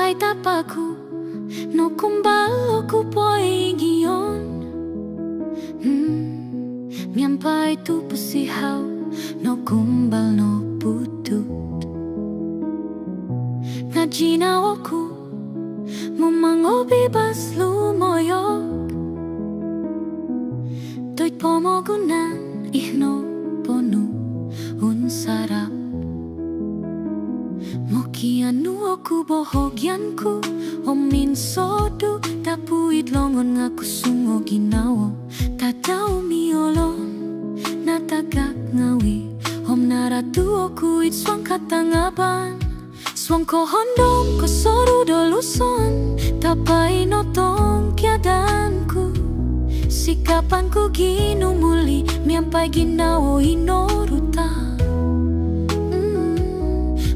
Miampai tapaku no kumbalo ku poigion. Miampai tu pusihau no kumbal no putut. Ngajina aku mumango bebas lumoyok. Toit pomogunan ihno ponu unsarap. Mokianu aku bohogyanku omin sodu tapuit longon ngaku sungo ginawo tatau miolon natagak ngawi om naratu aku it swang katangaban swang ko hondom ko soru doluson tapai notong kiadanku sikapanku ginumuli miampai ginawo inoruta.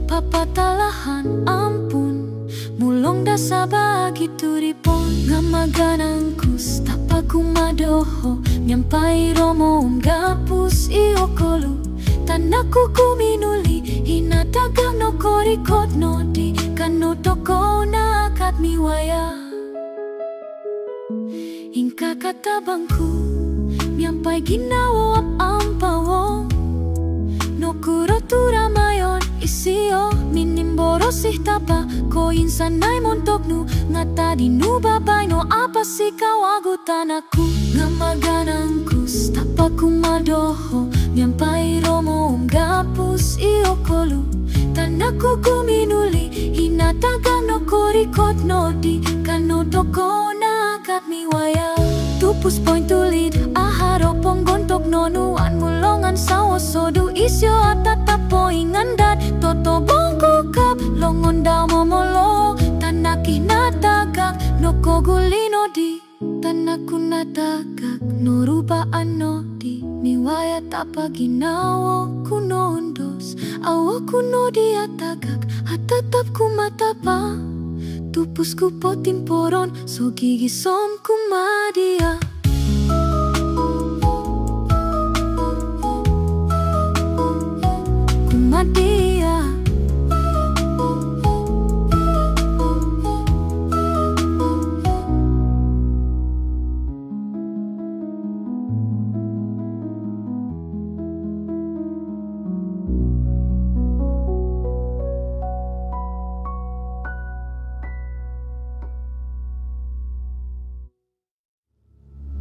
Papatalahan ampun mulong dasa begitu ripon ngamaganangku tapaku madoho nyampai romo gapus iokolu tanaku kuminuli hinatagang no korikot no di kanu toko na kat miwaya ingka katabangku nyampai ginawo ampawong no kurotura mayon isio minimborosih tapa ko insanay montoknu ngata di nu babay no apa si kawagutan aku ngamaganangku tapaku madoho miampai romo gapus iokolu tanaku kuminuli hinatagan no korikot no di kanu toko na kat miwaya tupus point tulit aharo ponggontok nonuan mulongan sawo sodu isyo atatapo ingandat toto bongko kap longon damo molo tanaki natagak no kogulino di tanaku natagak no rupaan no di miwaya tapa ginawo kunondos awo kuno di atagak atatap kumatapa tupus ku potin poron so gigi som kumadia.